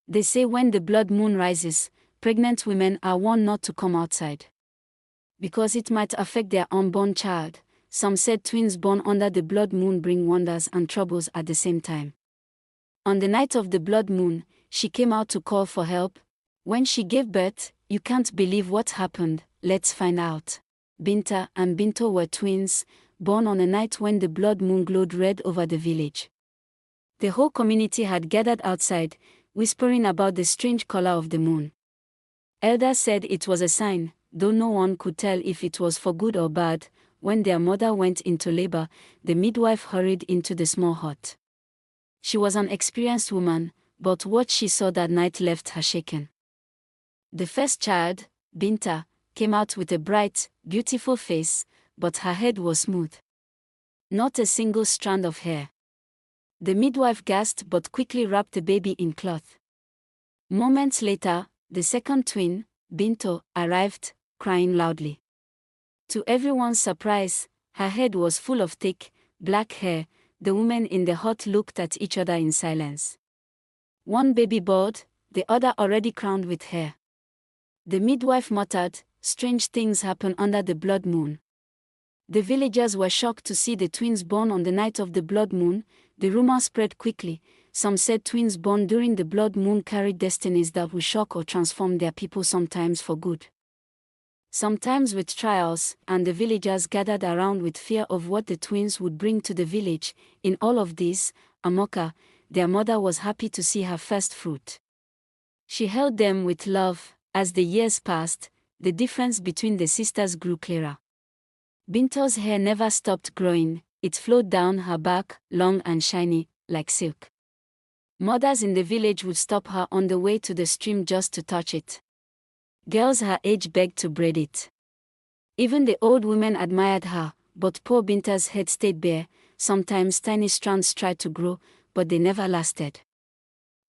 They say when the blood moon rises, pregnant women are warned not to come outside, because it might affect their unborn child. Some said twins born under the blood moon bring wonders and troubles at the same time. On the night of the blood moon, she came out to call for help. When she gave birth, you can't believe what happened. Let's find out. Binta and Binto were twins, born on a night when the blood moon glowed red over the village. The whole community had gathered outside, whispering about the strange color of the moon. Elders said it was a sign, though no one could tell if it was for good or bad. When their mother went into labor, the midwife hurried into the small hut. She was an experienced woman, but what she saw that night left her shaken. The first child, Binta, came out with a bright, beautiful face, but her head was smooth. Not a single strand of hair. The midwife gasped but quickly wrapped the baby in cloth. Moments later, the second twin, Binto, arrived, crying loudly. To everyone's surprise, her head was full of thick, black hair. The women in the hut looked at each other in silence. One baby bald, the other already crowned with hair. The midwife muttered, "Strange things happen under the blood moon." The villagers were shocked to see the twins born on the night of the blood moon. The rumor spread quickly. Some said twins born during the blood moon carried destinies that would shock or transform their people, sometimes for good, sometimes with trials, and the villagers gathered around with fear of what the twins would bring to the village. In all of this, Amoka, their mother, was happy to see her first fruit. She held them with love. As the years passed, the difference between the sisters grew clearer. Binto's hair never stopped growing. It flowed down her back, long and shiny, like silk. Mothers in the village would stop her on the way to the stream just to touch it. Girls her age begged to braid it. Even the old women admired her, but poor Binta's head stayed bare. Sometimes tiny strands tried to grow, but they never lasted.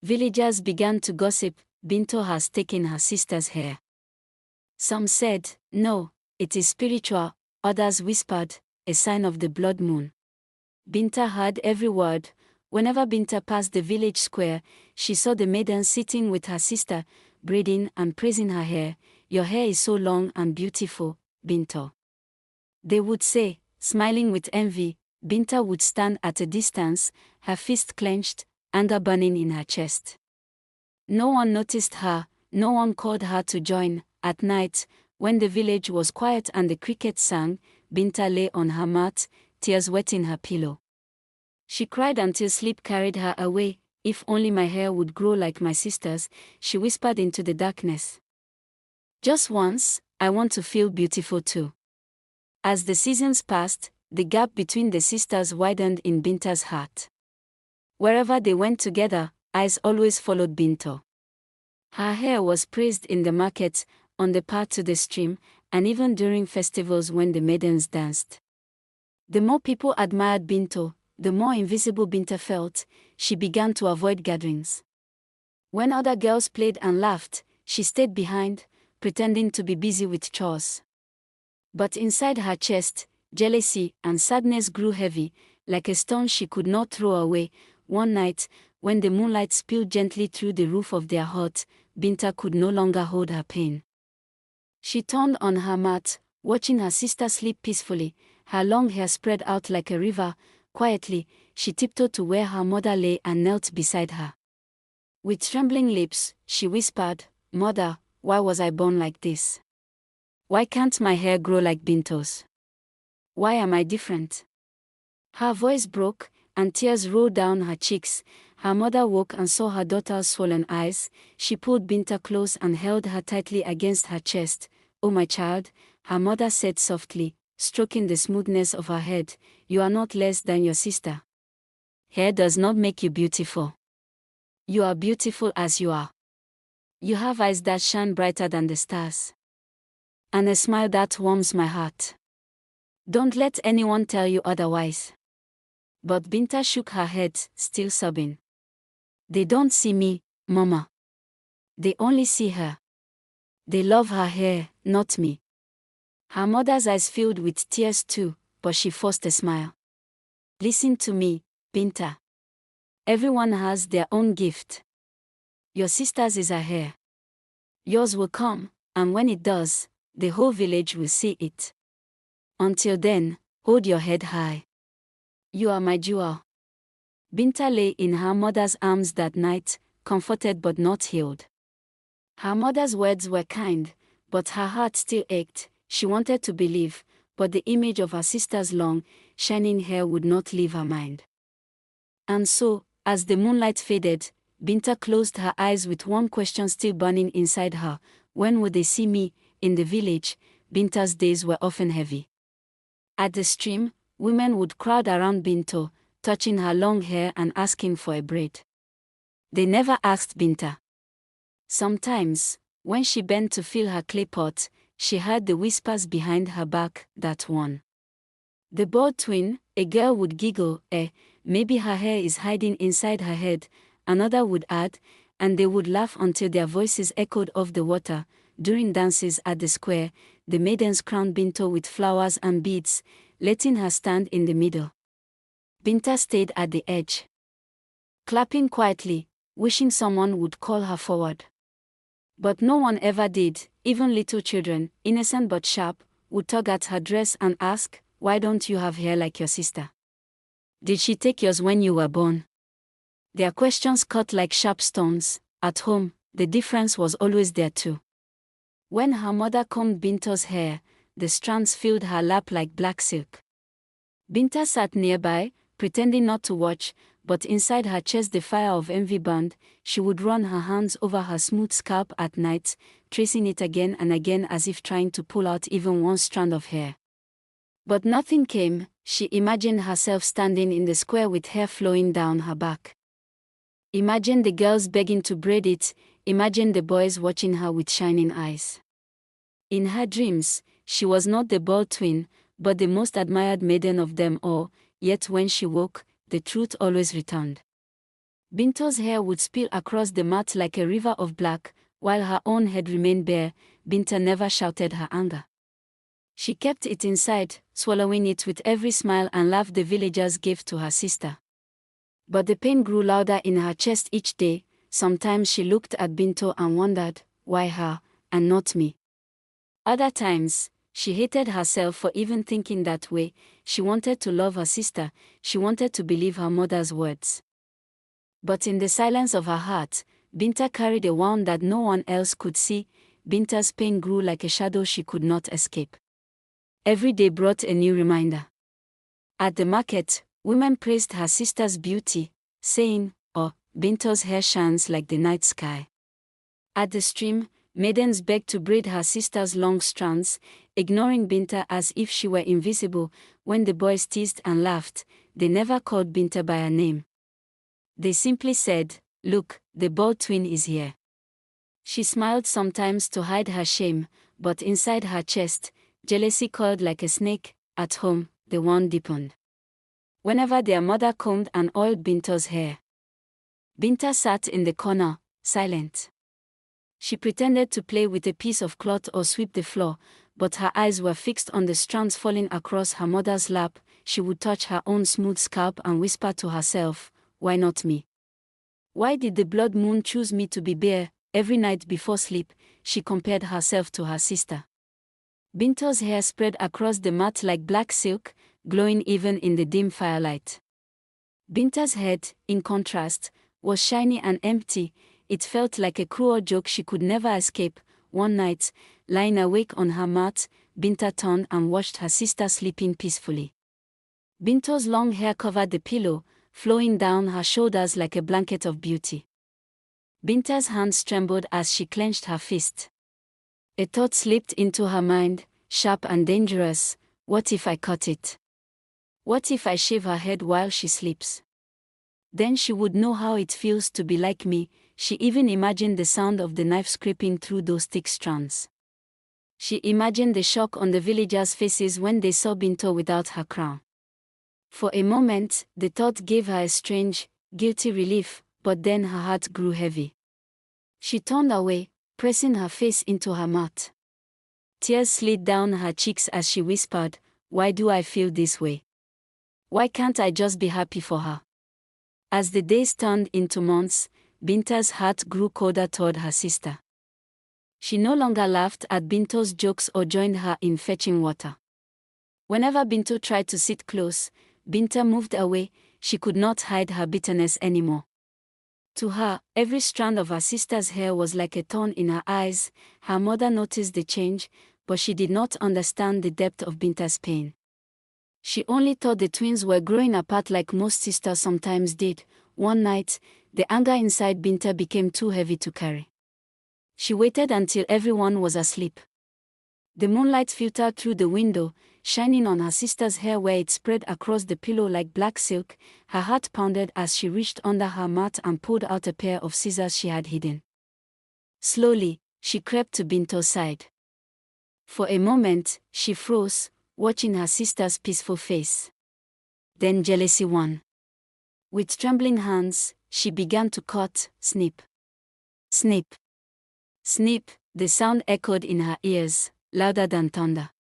Villagers began to gossip, "Binto has taken her sister's hair." Some said, "No, it is spiritual." Others whispered, "A sign of the blood moon." Binta heard every word. Whenever Binta passed the village square, she saw the maiden sitting with her sister, braiding and praising her hair. "Your hair is so long and beautiful, Binto," they would say, smiling with envy. Binta would stand at a distance, her fist clenched, anger burning in her chest. No one noticed her, no one called her to join. At night, when the village was quiet and the crickets sang, Binta lay on her mat, tears wetting her pillow. She cried until sleep carried her away. "If only my hair would grow like my sister's," she whispered into the darkness. "Just once, I want to feel beautiful too." As the seasons passed, the gap between the sisters widened in Binta's heart. Wherever they went together, eyes always followed Binto. Her hair was praised in the markets, on the path to the stream, and even during festivals when the maidens danced. The more people admired Binto, the more invisible Binta felt. She began to avoid gatherings. When other girls played and laughed, she stayed behind, pretending to be busy with chores. But inside her chest, jealousy and sadness grew heavy, like a stone she could not throw away. One night, when the moonlight spilled gently through the roof of their hut, Binta could no longer hold her pain. She turned on her mat, watching her sister sleep peacefully, her long hair spread out like a river. Quietly, she tiptoed to where her mother lay and knelt beside her. With trembling lips, she whispered, "Mother, why was I born like this? Why can't my hair grow like Binto's? Why am I different?" Her voice broke, and tears rolled down her cheeks. Her mother woke and saw her daughter's swollen eyes. She pulled Binta close and held her tightly against her chest. "Oh my child," her mother said softly, stroking the smoothness of her head, "you are not less than your sister. Hair does not make you beautiful. You are beautiful as you are. You have eyes that shine brighter than the stars, and a smile that warms my heart. Don't let anyone tell you otherwise." But Binta shook her head, still sobbing. "They don't see me, Mama. They only see her. They love her hair, not me." Her mother's eyes filled with tears too, but she forced a smile. "Listen to me, Binta. Everyone has their own gift. Your sister's is her hair. Yours will come, and when it does, the whole village will see it. Until then, hold your head high. You are my jewel. Binta lay in her mother's arms that night, comforted but not healed. Her mother's words were kind, but her heart still ached. She wanted to believe, but the image of her sister's long, shining hair would not leave her mind. And so, as the moonlight faded, Binta closed her eyes with one question still burning inside her: when would they see me? In the village, Binta's days were often heavy. At the stream, women would crowd around Binto, touching her long hair and asking for a braid. They never asked Binta. Sometimes, when she bent to fill her clay pot, she heard the whispers behind her back that one. The bald twin, a girl would giggle, maybe her hair is hiding inside her head, another would add, and they would laugh until their voices echoed off the water. During dances at the square, the maidens crowned Binto with flowers and beads, letting her stand in the middle. Binta stayed at the edge, clapping quietly, wishing someone would call her forward. But no one ever did. Even little children, innocent but sharp, would tug at her dress and ask, "Why don't you have hair like your sister? Did she take yours when you were born?" Their questions cut like sharp stones. At home, the difference was always there too. When her mother combed Binto's hair, the strands filled her lap like black silk. Binta sat nearby, pretending not to watch, but inside her chest the fire of envy burned. She would run her hands over her smooth scalp at night, tracing it again and again as if trying to pull out even one strand of hair. But nothing came. She imagined herself standing in the square with hair flowing down her back. Imagine the girls begging to braid it, imagine the boys watching her with shining eyes. In her dreams, she was not the bald twin, but the most admired maiden of them all, yet when she woke, the truth always returned. Binto's hair would spill across the mat like a river of black, while her own head remained bare. Binta never shouted her anger. She kept it inside, swallowing it with every smile and laugh the villagers gave to her sister. But the pain grew louder in her chest each day. Sometimes she looked at Binto and wondered, why her, and not me? Other times, she hated herself for even thinking that way. She wanted to love her sister, she wanted to believe her mother's words. But in the silence of her heart, Binta carried a wound that no one else could see. Binta's pain grew like a shadow she could not escape. Every day brought a new reminder. At the market, women praised her sister's beauty, saying, "Oh, Binto's hair shines like the night sky." At the stream, maidens begged to braid her sister's long strands, ignoring Binta as if she were invisible. When the boys teased and laughed, they never called Binta by her name. They simply said, "Look, the bald twin is here." She smiled sometimes to hide her shame, but inside her chest, jealousy coiled like a snake. At home, the wound deepened. Whenever their mother combed and oiled Binto's hair, Binta sat in the corner, silent. She pretended to play with a piece of cloth or sweep the floor, but her eyes were fixed on the strands falling across her mother's lap. She would touch her own smooth scalp and whisper to herself, "Why not me? Why did the blood moon choose me to be bare?" Every night before sleep, she compared herself to her sister. Binto's hair spread across the mat like black silk, glowing even in the dim firelight. Binta's head, in contrast, was shiny and empty. It felt like a cruel joke she could never escape. One night, lying awake on her mat, Binta turned and watched her sister sleeping peacefully. Binto's long hair covered the pillow, flowing down her shoulders like a blanket of beauty. Binta's hands trembled as she clenched her fist. A thought slipped into her mind, sharp and dangerous. What if I cut it? What if I shave her head while she sleeps? Then she would know how it feels to be like me. She even imagined the sound of the knife scraping through those thick strands. She imagined the shock on the villagers' faces when they saw Binto without her crown. For a moment, the thought gave her a strange, guilty relief, but then her heart grew heavy. She turned away, pressing her face into her mat. Tears slid down her cheeks as she whispered, "Why do I feel this way? Why can't I just be happy for her?" As the days turned into months, Binta's heart grew colder toward her sister. She no longer laughed at Binto's jokes or joined her in fetching water. Whenever Binto tried to sit close, Binta moved away. She could not hide her bitterness anymore. To her, every strand of her sister's hair was like a thorn in her eyes. Her mother noticed the change, but she did not understand the depth of Binta's pain. She only thought the twins were growing apart like most sisters sometimes did. One night, the anger inside Binta became too heavy to carry. She waited until everyone was asleep. The moonlight filtered through the window, shining on her sister's hair where it spread across the pillow like black silk. Her heart pounded as she reached under her mat and pulled out a pair of scissors she had hidden. Slowly, she crept to Binto's side. For a moment, she froze, watching her sister's peaceful face. Then jealousy won. With trembling hands, she began to cut. Snip. Snip. Snip, the sound echoed in her ears, louder than thunder.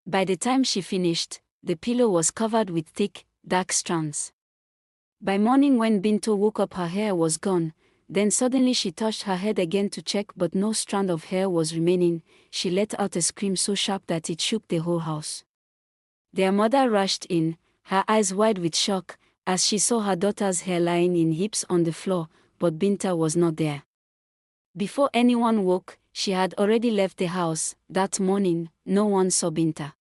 By the time she finished, the pillow was covered with thick, dark strands. By morning when Binto woke up, her hair was gone. Then suddenly she touched her head again to check, but no strand of hair was remaining. She let out a scream so sharp that it shook the whole house. Their mother rushed in, her eyes wide with shock, as she saw her daughter's hair lying in heaps on the floor, but Binta was not there. Before anyone woke, she had already left the house. That morning, no one saw Binta.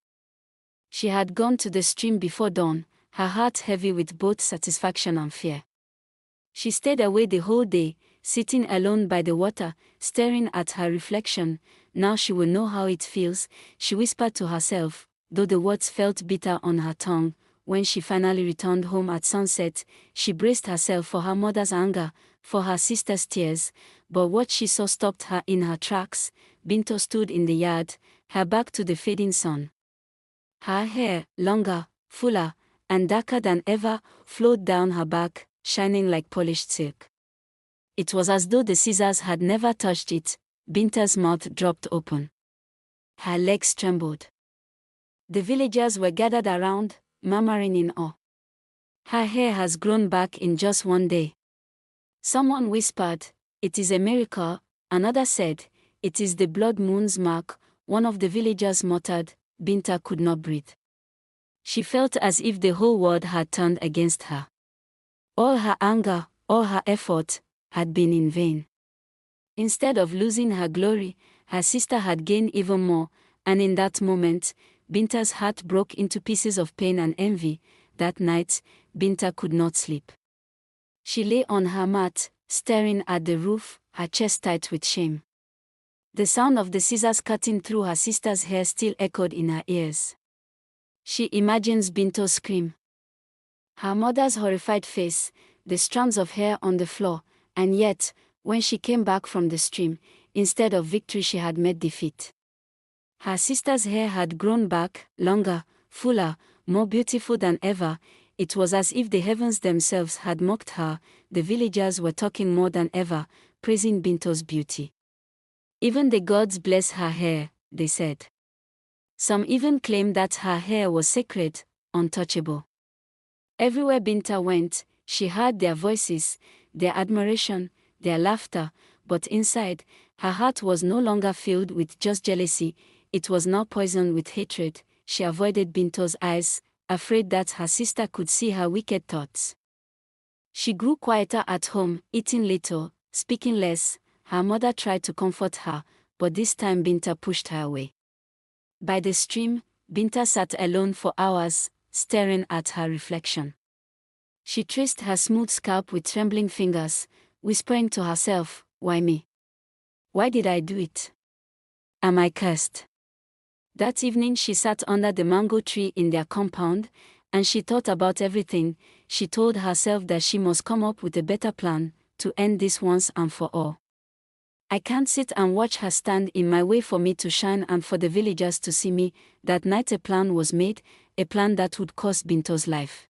She had gone to the stream before dawn, her heart heavy with both satisfaction and fear. She stayed away the whole day, sitting alone by the water, staring at her reflection. Now she will know how it feels, she whispered to herself, though the words felt bitter on her tongue. When she finally returned home at sunset, she braced herself for her mother's anger, for her sister's tears, but what she saw stopped her in her tracks. Binto stood in the yard, her back to the fading sun. Her hair, longer, fuller, and darker than ever, flowed down her back, shining like polished silk. It was as though the scissors had never touched it. Binta's mouth dropped open. Her legs trembled. The villagers were gathered around, murmuring in awe. Her hair has grown back in just one day. Someone whispered, "It is a miracle." Another said, "It is the blood moon's mark." One of the villagers muttered. Binta could not breathe. She felt as if the whole world had turned against her. All her anger, all her effort, had been in vain. Instead of losing her glory, her sister had gained even more, and in that moment, Binta's heart broke into pieces of pain and envy. That night, Binta could not sleep. She lay on her mat, staring at the roof, her chest tight with shame. The sound of the scissors cutting through her sister's hair still echoed in her ears. She imagines Binto's scream, her mother's horrified face, the strands of hair on the floor, and yet, when she came back from the stream, instead of victory she had met defeat. Her sister's hair had grown back, longer, fuller, more beautiful than ever. It was as if the heavens themselves had mocked her. The villagers were talking more than ever, praising Binto's beauty. "Even the gods bless her hair," they said. Some even claimed that her hair was sacred, untouchable. Everywhere Binta went, she heard their voices, their admiration, their laughter, but inside, her heart was no longer filled with just jealousy, it was now poisoned with hatred. She avoided Binto's eyes, afraid that her sister could see her wicked thoughts. She grew quieter at home, eating little, speaking less. Her mother tried to comfort her, but this time Binta pushed her away. By the stream, Binta sat alone for hours, staring at her reflection. She traced her smooth scalp with trembling fingers, whispering to herself, "Why me? Why did I do it? Am I cursed?" That evening she sat under the mango tree in their compound, and she thought about everything. She told herself that she must come up with a better plan, to end this once and for all. "I can't sit and watch her stand in my way for me to shine and for the villagers to see me." That night a plan was made, a plan that would cost Binto's life.